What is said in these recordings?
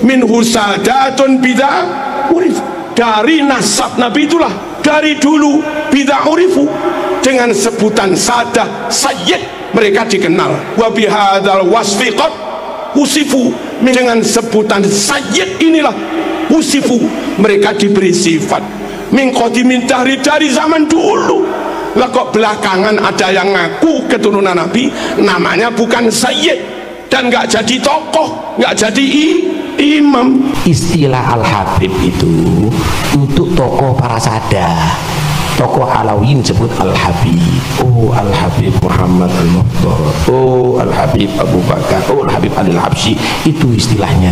min husadatun bid'a urif. Dari nasab Nabi itulah dari dulu bid'a urifu, dengan sebutan sadah sayyid mereka dikenal. Wa bihadzal wasfi qad usifu, dengan sebutan sayyid inilah usifu mereka diberi sifat min qadimin dari zaman dulu. Lah kok belakangan ada yang ngaku keturunan Nabi namanya bukan sayyid dan nggak jadi tokoh, nggak jadi imam. Istilah Al-Habib itu untuk tokoh para sada, tokoh Alawiyyin sebut Al-Habib. Oh Al-Habib Muhammad Al-Mukhtar, oh Al-Habib Abu Bakar, oh Al-Habib Al-Habsyi, itu istilahnya.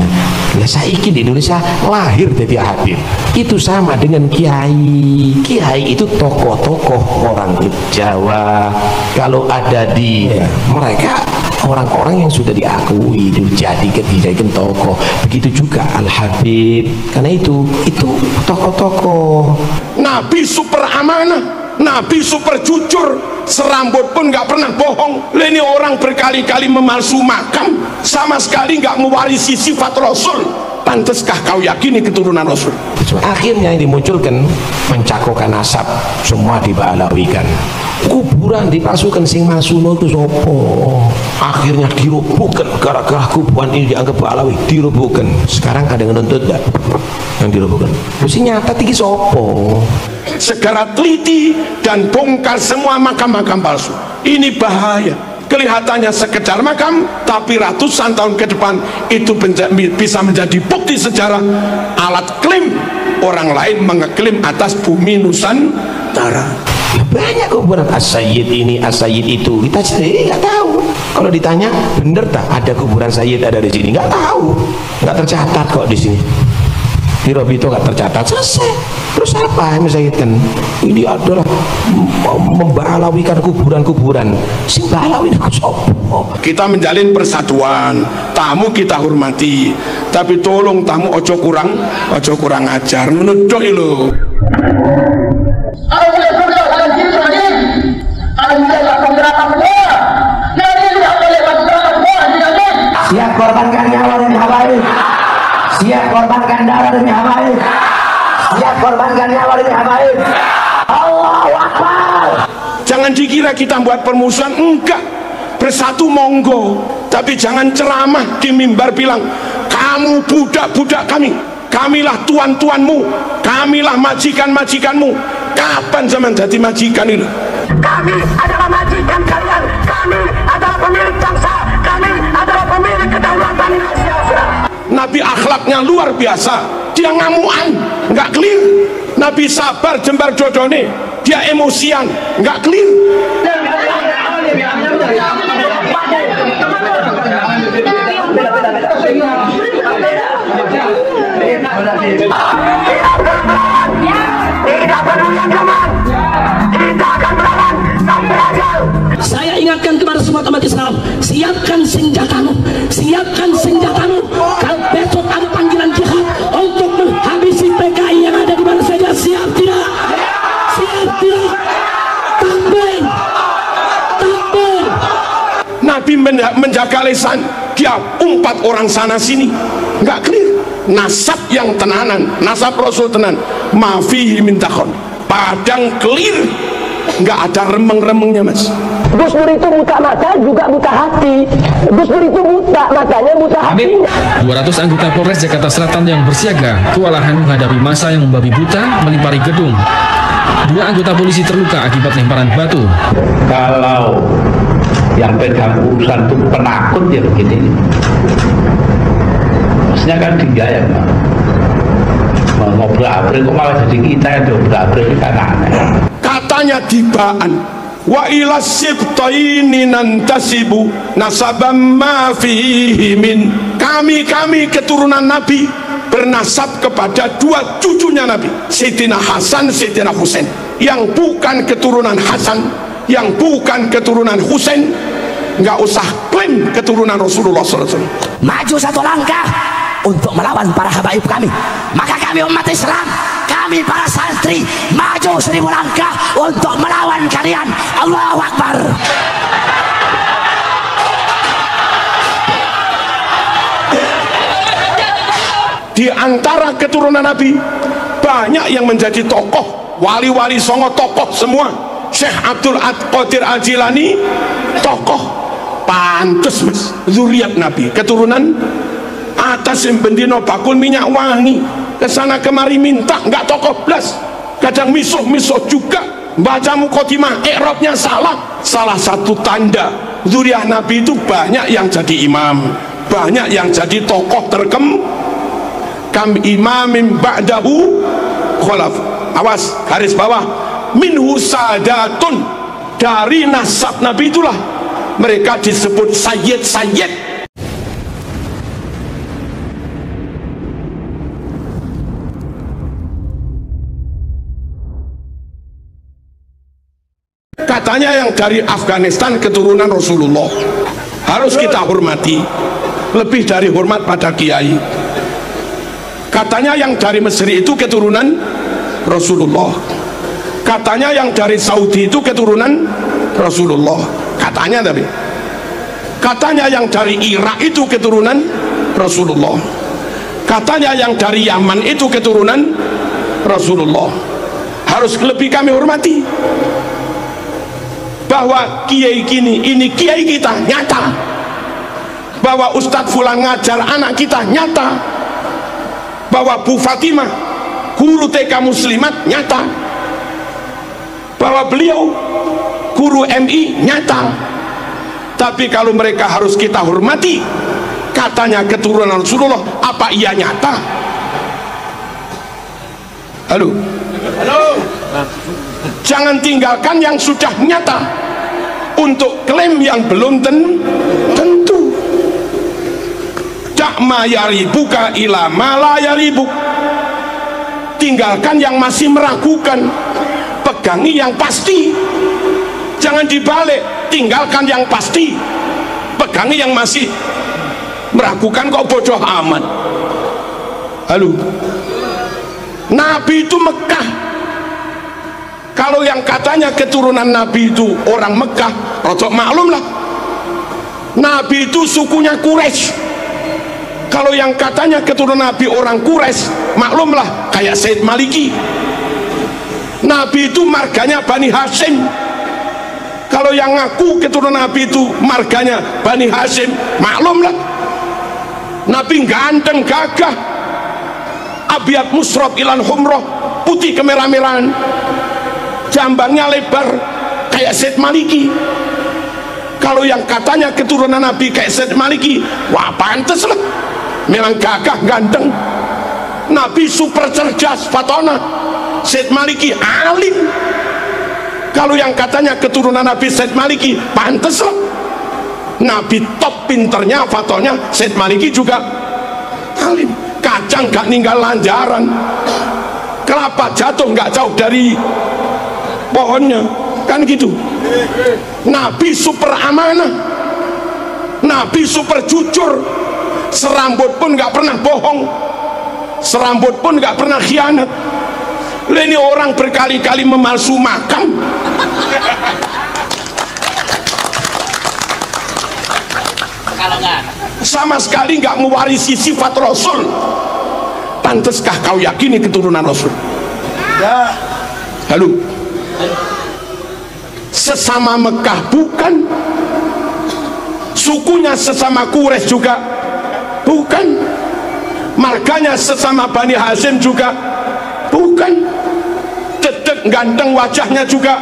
Lah saiki di Indonesia lahir jadi Habib. Itu sama dengan kiai. Kiai itu tokoh-tokoh orang Jawa. Kalau ada di mereka orang-orang yang sudah diakui dijadikan tokoh. Begitu juga Al-Habib. Karena itu tokoh-tokoh. Nabi super amanah, Nabi super jujur, serambut pun nggak pernah bohong. Ini orang berkali-kali memalsu makam, sama sekali nggak mewarisi sifat Rasul. Pantaskah kau yakini keturunan Rasul? Akhirnya yang dimunculkan mencakukan nasab, semua dibalawikan. Kuburan dipasukan sing masuno itu sopo. Akhirnya dirobohkan gara-gara kuburan ini dianggap balawi, dirobohkan. Sekarang ada yang nuntut enggak? Yang dirobohkan. Terus nyata tinggi sopo. Segera teliti dan bongkar semua makam-makam palsu. Ini bahaya. Kelihatannya sekedar makam, tapi ratusan tahun ke depan itu bisa menjadi bukti sejarah, alat klaim orang lain mengeklaim atas bumi Nusantara. Banyak kuburan as-sayyid ini, as-sayyid itu, kita sendiri nggak tahu. Kalau ditanya bener tak ada kuburan sayyid ada di sini, nggak tahu, nggak tercatat kok di sini. Di Robito nggak tercatat, selesai. Terus apa yang mensayyidkan? Ini adalah membalawikan kuburan-kuburan. Si balawi itu sopo. Kita menjalin persatuan, tamu kita hormati, tapi tolong tamu ojo kurang ajar, menuduh lo. Siap korbankan nyawa demi habaib. Siap korbankan darah demi habaib. Siap korbankan nyawa demi habaib. Allahu Akbar. Jangan dikira kita buat permusuhan, enggak. Bersatu monggo, tapi jangan ceramah di mimbar bilang kamu budak-budak kami, kamilah tuan-tuanmu, kamilah majikan-majikanmu. Kapan zaman jadi majikan ini? Kami adalah majikan kalian, kami adalah pemilik bangsa, kami adalah pemilik kedaulatan Indonesia. Nabi akhlaknya luar biasa, dia ngamuan, nggak clear. Nabi sabar jembar dodone, dia emosian, nggak clear. Saya ingatkan kepada semua umat Islam, siapkan senjatamu, siapkan senjatamu. Kalau besok ada panggilan jihad untuk menghabisi PKI yang ada di mana saja, siap tidak? Siap tidak? Takbir, takbir. Nabi menjaga lisan, dia umpat orang sana sini, nggak clear. Nasab yang tenanan, nasab Rasul tenan, mafihi min takhon, padang clear, nggak ada remeng-remengnya mas. Gus Dur itu buta mata juga buta hati. Gus Dur itu buta matanya, buta hatinya. 200 anggota Polres Jakarta Selatan yang bersiaga kewalahan menghadapi massa yang membabi buta melempari gedung. 2 anggota polisi terluka akibat lemparan batu. Kalau yang pegang urusan itu penakut ya begini. Maksudnya kan dia ya mau ngobrol-ngobrol kok malah jadi kita yang ngobrol-ngobrol kan aneh. Katanya tibaan wa ila sibtaini nantasibu nasabam ma fihi min. Kami keturunan Nabi bernasab kepada 2 cucunya Nabi, Sayyidina Hasan, Sayyidina Husain. Yang bukan keturunan Hasan, yang bukan keturunan Husain, nggak usah klaim keturunan Rasulullah SAW. Maju satu langkah untuk melawan para habaib kami, maka kami umat Islam, kami para santri maju 1000 langkah untuk melawan kalian. Allahu Akbar. di antara keturunan Nabi banyak yang menjadi tokoh, wali-wali songo tokoh semua. Syekh Abdul Qadir Al-Jilani tokoh, pantes mas, zuriat Nabi, keturunan atas yang bendino bakul minyak wangi, kesana kemari minta, nggak tokoh blas, kadang misuh-misuh juga, baca mukotimah i'rabnya salah. Salah satu tanda zuriat Nabi itu banyak yang jadi imam, banyak yang jadi tokoh kam imamin ba'dahu khalaf. Awas, garis bawah, minhu sadatun, dari nasab Nabi itulah mereka disebut sayyid. Katanya yang dari Afghanistan keturunan Rasulullah, harus kita hormati, lebih dari hormat pada kiai. Katanya yang dari Mesir itu keturunan Rasulullah, katanya yang dari Saudi itu keturunan Rasulullah, katanya yang dari Irak itu keturunan Rasulullah, katanya yang dari Yaman itu keturunan Rasulullah. Harus lebih kami hormati, bahwa kiai ini kiai kita nyata, bahwa Ustadz Fulan ngajar anak kita nyata, bahwa Bu Fatimah guru TK Muslimat nyata, bahwa beliau guru MI nyata. Tapi kalau mereka harus kita hormati, katanya keturunan Rasulullah, apa iya nyata? Halo, jangan tinggalkan yang sudah nyata untuk klaim yang belum tentu. Dak ma yaribuka ila ma la yaribuk, tinggalkan yang masih meragukan, pegangi yang pasti. Jangan dibalik, tinggalkan yang pasti, pegangi yang masih meragukan. Kok bodoh amat. Halo, Nabi itu Mekah. Kalau yang katanya keturunan Nabi itu orang Mekah, rotok maklum lah, Nabi itu sukunya Quraisy. Kalau yang katanya keturunan Nabi orang Quraisy, maklumlah kayak Said Maliki. Nabi itu marganya Bani Hashim. Kalau yang ngaku keturunan Nabi itu marganya Bani Hashim, maklumlah Nabi ganteng gagah, abiyat musrob ilan humroh, putih kemerah-merahan, jambangnya lebar kayak Said Maliki. Kalau yang katanya keturunan Nabi kayak Said Maliki, wah pantes lah, memang gagah ganteng. Nabi super cerdas fatona, Said Maliki alim. Kalau yang katanya keturunan Nabi Said Maliki, pantes lah, Nabi top pinternya fatonya, Said Maliki juga alim. Kacang gak ninggal lanjaran, kelapa jatuh gak jauh dari pohonnya, kan gitu. Nabi super amanah, Nabi super jujur, serambut pun gak pernah bohong, serambut pun gak pernah khianat. Ini orang berkali-kali memalsu makam, sama sekali gak mewarisi sifat Rasul. Panteskah kau yakini keturunan Rasul? Ya. Halo, sesama Mekah bukan, sukunya sesama Quraisy juga bukan, marganya sesama Bani Hashim juga bukan, dedek ganteng wajahnya juga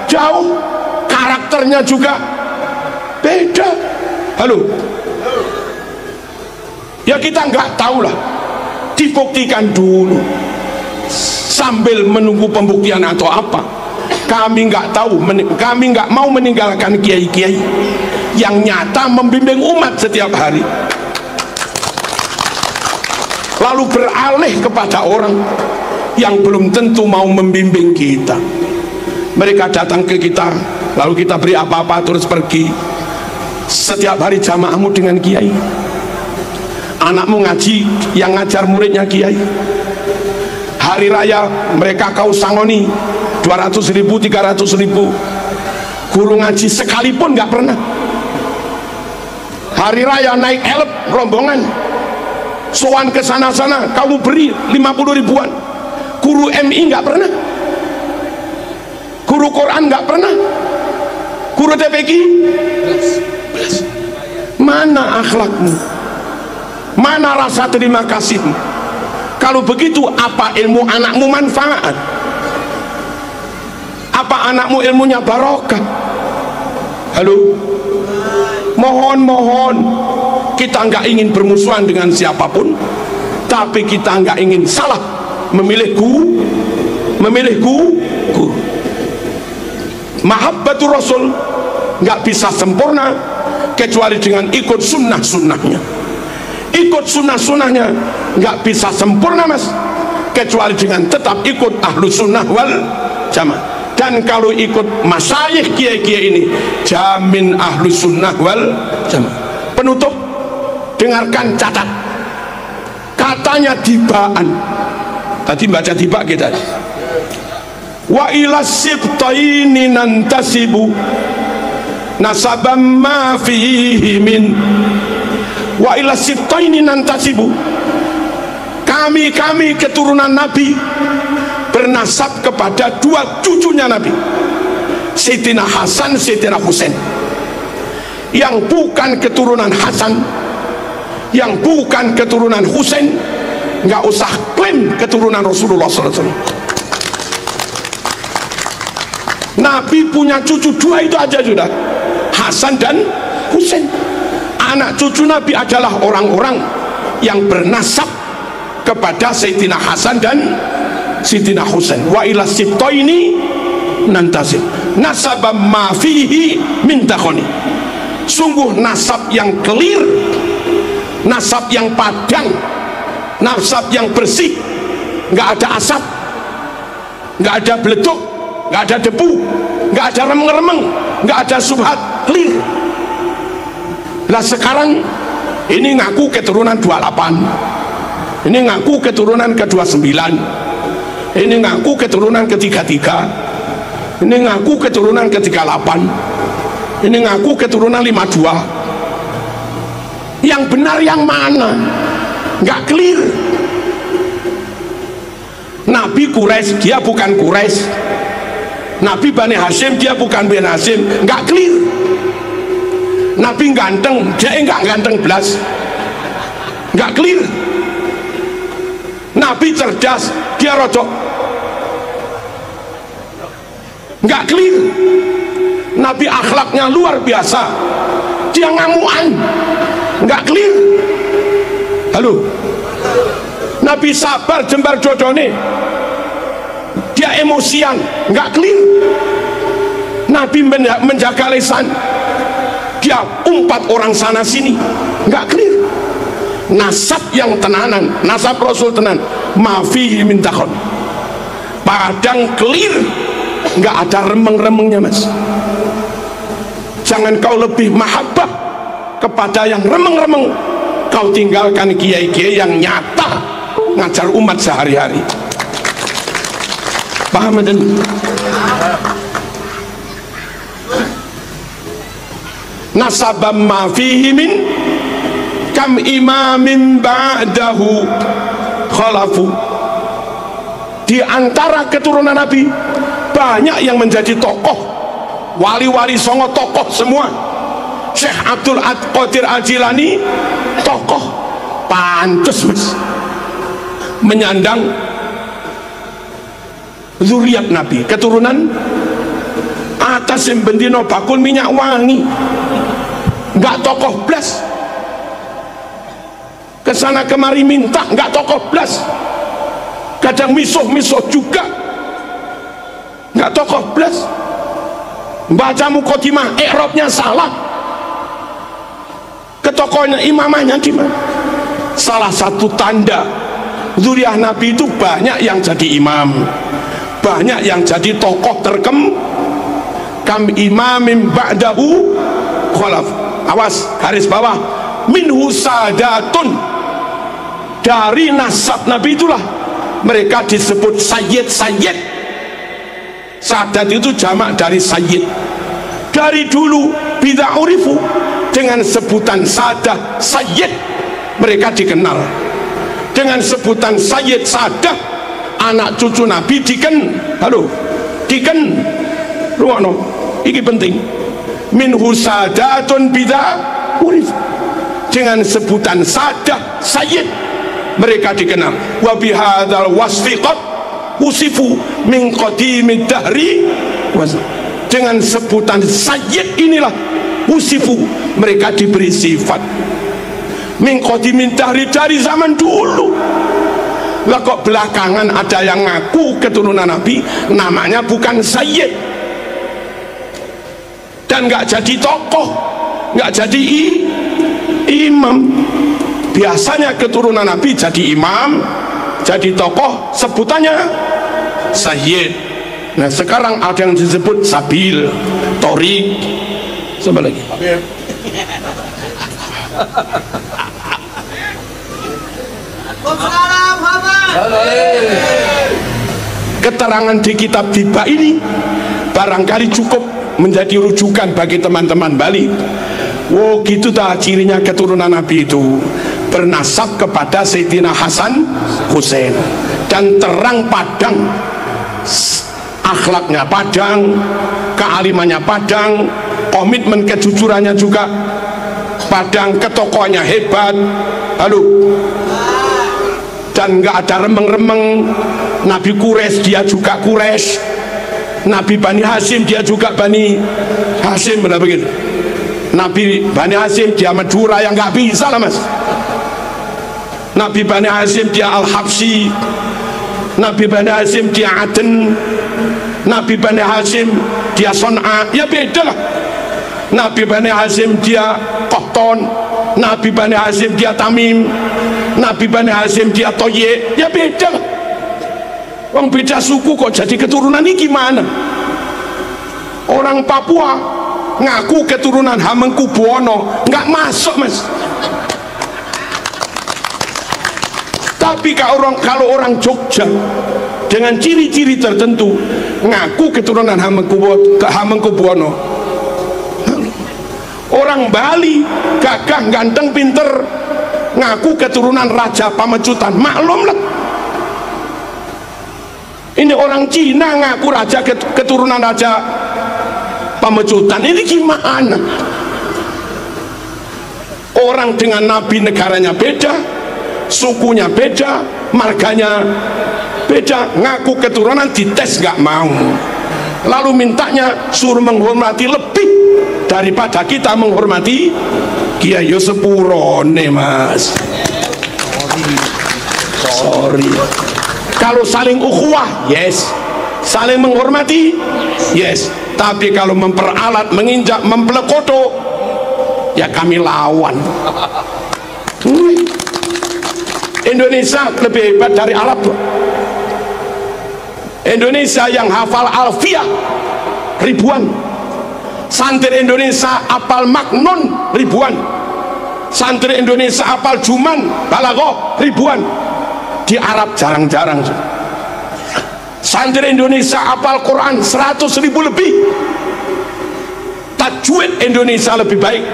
jauh, karakternya juga beda. Halo, ya kita nggak tahu lah, dibuktikan dulu sambil menunggu pembuktian atau apa. Kami nggak tahu, kami nggak mau meninggalkan kiai-kiai yang nyata membimbing umat setiap hari, lalu beralih kepada orang yang belum tentu mau membimbing kita. Mereka datang ke kita, lalu kita beri apa-apa terus pergi. Setiap hari jamaahmu dengan kiai, anakmu ngaji, yang ngajar muridnya kiai. Hari raya mereka kau sangoni 200.000, 300.000. Guru ngaji sekalipun nggak pernah. Hari raya naik elep rombongan, sowan ke sana-sana kamu beri 50 ribuan. Guru MI nggak pernah, guru Quran nggak pernah, guru TPQ. Mana akhlakmu, mana rasa terima kasihmu? Kalau begitu, apa ilmu anakmu manfaat? Apa anakmu ilmunya barokah? Halo, mohon kita nggak ingin bermusuhan dengan siapapun, tapi kita nggak ingin salah memilih guru. Mahabbatur Rasul nggak bisa sempurna kecuali dengan ikut sunnah-sunnahnya. Ikut sunnah-sunnahnya nggak bisa sempurna mas, kecuali dengan tetap ikut ahlu sunnah wal jamaah. Dan kalau ikut masyayikh kiai-kiai ini, jamin ahlu sunnah wal jamaah. Penutup, dengarkan, catat. Katanya Dibaan, tadi baca Diba kita. Wa ila sibtaini nantasibu nasabam ma fihi min. Wa ila sibtaini nantasibu, kami keturunan Nabi bernasab kepada dua cucunya Nabi, Sayyidina Hasan, Sayyidina Husain. Yang bukan keturunan Hasan, yang bukan keturunan Husain, nggak usah klaim keturunan Rasulullah SAW. Nabi punya cucu dua itu aja sudah, Hasan dan Husain. Anak cucu Nabi adalah orang-orang yang bernasab kepada Sayyidina Hasan dan Sayyidina Husain. Wa ila sibtaini nantasib nasabam ma fihi min takhoni. Sungguh nasab yang clear, nasab yang padang, nasab yang bersih, nggak ada asap, nggak ada beleduk, nggak ada debu, nggak ada remeng-remeng, nggak ada subhat, clear. Lah sekarang ini ngaku keturunan 28, ini ngaku keturunan ke-29, ini ngaku keturunan ke-33, ini ngaku keturunan ke-38, ini ngaku keturunan 52. Yang benar yang mana? Nggak clear. Nabi Quraisy, dia bukan Quraisy. Nabi Bani Hashim, dia bukan Bani Hashim. Nggak clear. Nabi ganteng, dia nggak ganteng belas. Nggak clear. Nabi cerdas, dia rodok. Nggak clear. Nabi akhlaknya luar biasa, dia ngamuan. Nggak clear. Halo, Nabi sabar jembar dodone, dia emosian. Nggak clear. Nabi menjaga lisan, dia umpat orang sana sini. Nggak clear. Nasab yang tenanan, nasab Rasul tenan, mafihi min takhon, padang clear, nggak ada remeng-remengnya mas. Jangan kau lebih mahabbah kepada yang remeng-remeng, kau tinggalkan kiai-kiai yang nyata ngajar umat sehari-hari. Paham dan nasabam ma fihi min kam imamin ba'dahu khalafu. Di antara keturunan Nabi banyak yang menjadi tokoh, wali-wali songo tokoh semua. Syekh Abdul Qadir Al-Jilani tokoh, pantes mas menyandang zuriat Nabi, keturunan atas yang bendino bakul minyak wangi. Nggak tokoh blas, kesana kemari minta, nggak tokoh blas. Kadang misuh juga, nggak tokoh blas. Baca muqaddimah i'rabnya salah, ke tokohnya imamahnya gimana? Salah satu tanda zuriat Nabi itu banyak yang jadi imam, banyak yang jadi tokoh kam imamin ba'dahu khalaf. Awas, garis bawah, minhu sadatun, dari nasab Nabi itulah mereka disebut sayyid. Sadat itu jamak dari sayyid. Dari dulu bid'ah urifu dengan sebutan sadah sayyid, mereka dikenal. dengan sebutan Sayyid Sadah, anak cucu Nabi diken. Halo, diken. Ruwono, iki penting. Minhu sadatun bidza urif, dengan sebutan Sadah, Sayyid, mereka dikenal. Wa bihadzal wasfi qad usifu min qadimid dahri, dengan sebutan Sayyid inilah usifu, mereka diberi sifat min qadimid dahri, dari zaman dulu. Lah kok belakangan ada yang ngaku keturunan Nabi, namanya bukan Sayyid dan nggak jadi tokoh, nggak jadi imam. Biasanya keturunan Nabi jadi imam, jadi tokoh, sebutannya Sayyid. Nah sekarang ada yang disebut Sabil, Torik, sama lagi. Keterangan di kitab Tiba ini barangkali cukup menjadi rujukan bagi teman-teman Bali. Oh gitu dah cirinya keturunan Nabi itu, bernasab kepada Sayyidina Hasan Hussein, dan terang padang, akhlaknya padang, kealimannya padang, komitmen kejujurannya juga padang, ketokohannya hebat. Halo, dan nggak ada remeng-remeng. Nabi Quraisy dia juga Quraisy, Nabi Bani Hashim dia juga Bani Hashim, benar begitu. Nabi Bani Hashim dia Madura, yang nggak bisa lah mas. Nabi Bani Hashim dia Al-Habsi, Nabi Bani Hashim dia Aden, Nabi Bani Hashim dia Son'a, ya beda lah. Nabi Bani Hashim dia Qahton, Nabi Bani Hashim dia Tamim, Nabi Bani Hashim dia Toye, ya beda lah. Orang beda suku kok jadi keturunan ini gimana? Orang Papua ngaku keturunan Hamengkubuwono, nggak masuk mas. Tapi kalau orang Jogja dengan ciri-ciri tertentu ngaku keturunan Hamengkubuwono. Orang Bali gagah, ganteng, pinter, ngaku keturunan Raja Pamecutan, maklum lah. Ini orang Cina ngaku raja keturunan Raja Pamecutan, ini gimana? Orang dengan Nabi negaranya beda, sukunya beda, marganya beda, ngaku keturunan, dites nggak mau, lalu mintanya suruh menghormati lebih daripada kita menghormati Kiai. Yo sepurone mas, sorry. Kalau saling ukhuwah, yes. Saling menghormati, yes. Tapi kalau memperalat, menginjak, mempelekoto, ya kami lawan. Indonesia lebih hebat dari Arab. Indonesia yang hafal Alfiyah ribuan, santri Indonesia hafal Maknun ribuan, santri Indonesia hafal Juman, Balaghah ribuan. Di Arab jarang-jarang. Santri Indonesia hafal Quran 100.000 lebih. Tajwid Indonesia lebih baik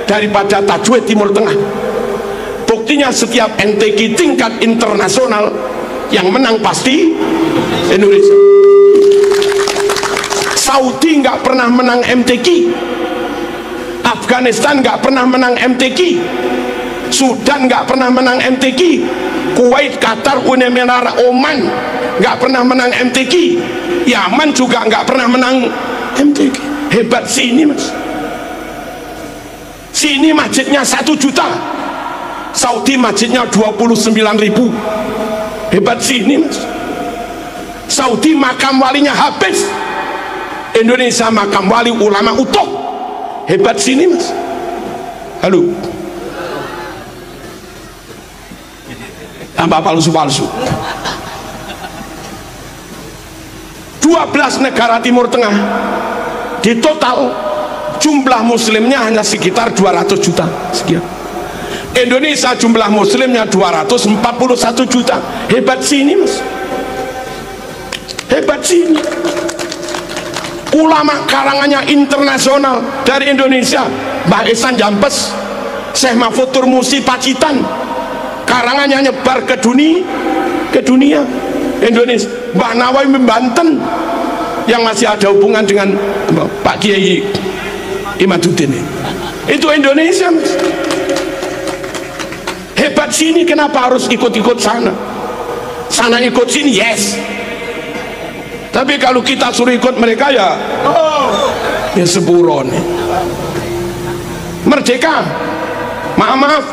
daripada tajwid Timur Tengah. Buktinya setiap MTQ tingkat internasional yang menang pasti Indonesia. Saudi nggak pernah menang MTQ, Afghanistan nggak pernah menang MTQ, Sudan nggak pernah menang MTQ, Kuwait, Qatar, Uni Emirat, Oman nggak pernah menang MTQ, Yaman juga nggak pernah menang MTQ. Hebat sini mas. Sini masjidnya 1 juta, Saudi masjidnya 29.000. Hebat sini mas. Saudi makam walinya habis, Indonesia makam wali ulama utuh. Hebat sini mas. Halo, tambah palsu-palsu. 12 negara Timur Tengah di total jumlah muslimnya hanya sekitar 200 juta sekian. Indonesia jumlah muslimnya 241 juta. Hebat sini mas. Hebat sini. Ulama karangannya internasional dari Indonesia, Mbah Ihsan Jampes, Syekh Mahfud Turmusi Pacitan, karangannya nyebar ke dunia. Indonesia, Mbah Nawawi Banten yang masih ada hubungan dengan Pak Kiai Imaduddin, itu Indonesia. Hebat sini, kenapa harus ikut-ikut sana? Sana ikut sini, yes. Tapi kalau kita suruh ikut mereka ya, ya seburon. Merdeka, maaf,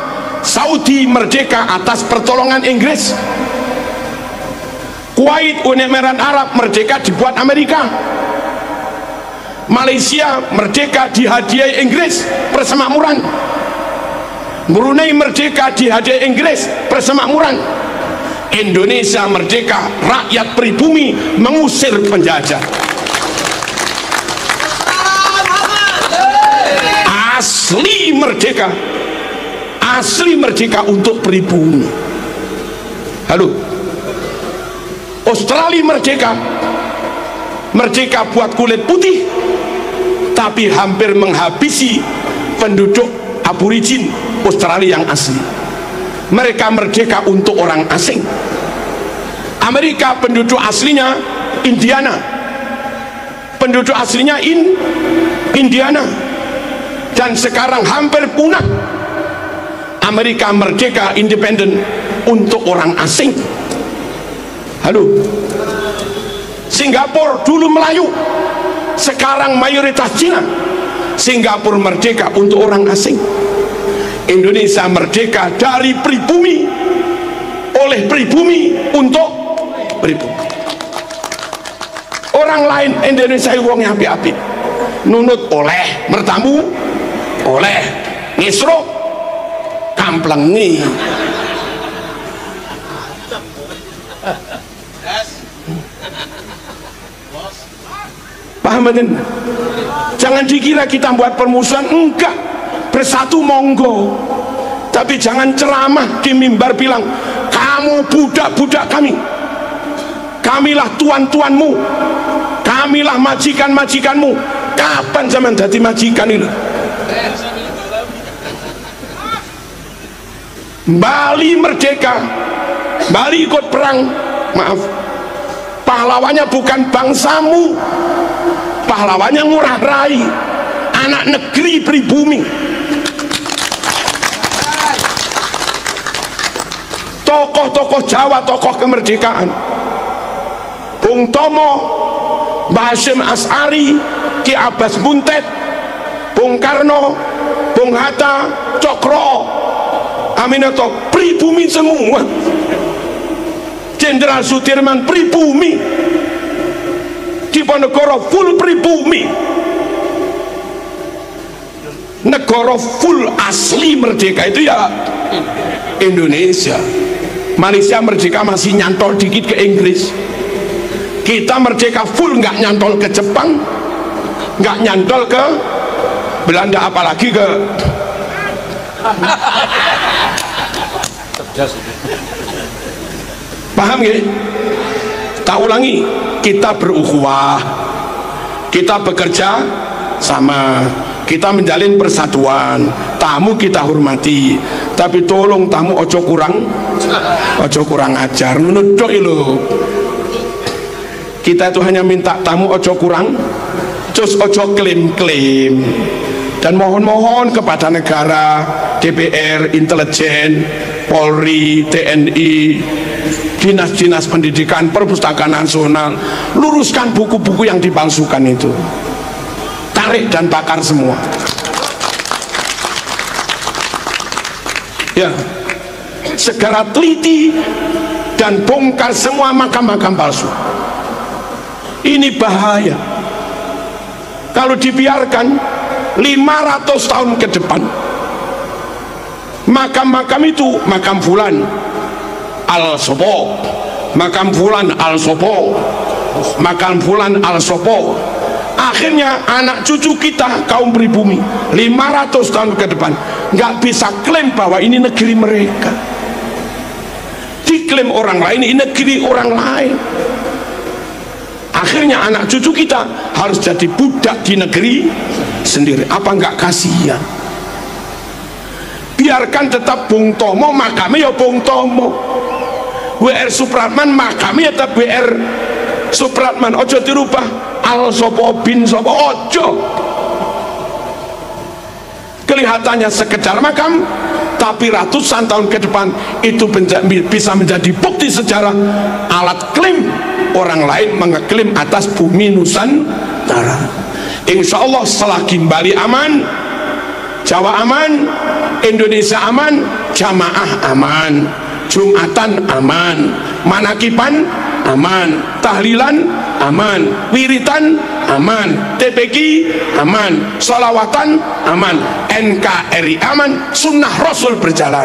Saudi merdeka atas pertolongan Inggris. Kuwait, Uni Emirat Arab merdeka dibuat Amerika. Malaysia merdeka dihadiahi Inggris persemakmuran. Brunei merdeka dihadiahi Inggris persemakmuran. Indonesia merdeka, rakyat pribumi mengusir penjajah. Asli merdeka, asli merdeka untuk pribumi. Halo, Australia merdeka, merdeka buat kulit putih, tapi hampir menghabisi penduduk aborigin Australia yang asli. Mereka merdeka untuk orang asing. Amerika penduduk aslinya Indiana, penduduk aslinya Indiana, dan sekarang hampir punah. Amerika merdeka independen untuk orang asing. Halo, Singapura dulu Melayu, sekarang mayoritas Cina. Singapura merdeka untuk orang asing. Indonesia merdeka dari pribumi, oleh pribumi untuk pribumi. Orang lain Indonesia wongnya api-api, nunut oleh mertamu, oleh ngisruk kamplengi. Paham kan? Jangan dikira kita buat permusuhan, enggak. Bersatu monggo, tapi jangan ceramah di mimbar bilang kamu budak-budak kami, kamilah tuan-tuanmu, kamilah majikan-majikanmu. Kapan zaman jadi majikan itu? Bali merdeka, Bali ikut perang, maaf, pahlawannya bukan bangsamu, pahlawannya Ngurah Rai, anak negeri pribumi. Tokoh-tokoh Jawa, tokoh kemerdekaan, Bung Tomo, Mbah Hasyim As'ari, Ki Abbas Buntet, Bung Karno, Bung Hatta, Cokro Aminoto, pribumi semua. Jenderal Sudirman pribumi, Diponegoro full pribumi. Negara full asli merdeka itu ya Indonesia. Malaysia merdeka masih nyantol dikit ke Inggris. Kita merdeka full, nggak nyantol ke Jepang, nggak nyantol ke Belanda, apalagi ke paham ya? Tak ulangi, kita berukhuwah, kita bekerja sama, kita menjalin persatuan. Tamu kita hormati, tapi tolong tamu ojo kurang ajar. Menurut lo, kita itu hanya minta tamu ojo kurang, cus ojo klaim-klaim, dan mohon-mohon kepada negara, DPR, intelijen, Polri, TNI, dinas-dinas pendidikan, perpustakaan nasional, luruskan buku-buku yang dipalsukan itu, tarik dan bakar semua. Ya, segera teliti dan bongkar semua makam-makam palsu. Ini bahaya kalau dibiarkan 500 tahun ke depan. Makam-makam itu, makam fulan al-sopo, makam fulan al-sopo, makam fulan al-sopo. Akhirnya anak cucu kita kaum pribumi 500 tahun ke depan nggak bisa klaim bahwa ini negeri mereka. Diklaim orang lain, ini negeri orang lain. Akhirnya anak cucu kita harus jadi budak di negeri sendiri. Apa nggak kasihan? biarkan tetap Bung Tomo, makamnya ya Bung Tomo. WR Supratman makamnya tetap WR Supratman, ojo dirubah al sopo bin sopo, ojo. Kelihatannya sekedar makam, tapi ratusan tahun ke depan itu bisa menjadi bukti sejarah, alat klaim orang lain mengeklaim atas bumi Nusantara. Insya Allah selagi Bali aman, Jawa aman, Indonesia aman, jamaah aman, Jumatan aman, manakiban aman, tahlilan aman, wiritan aman, TPQ aman, sholawatan aman, NKRI aman, sunnah Rasul berjalan.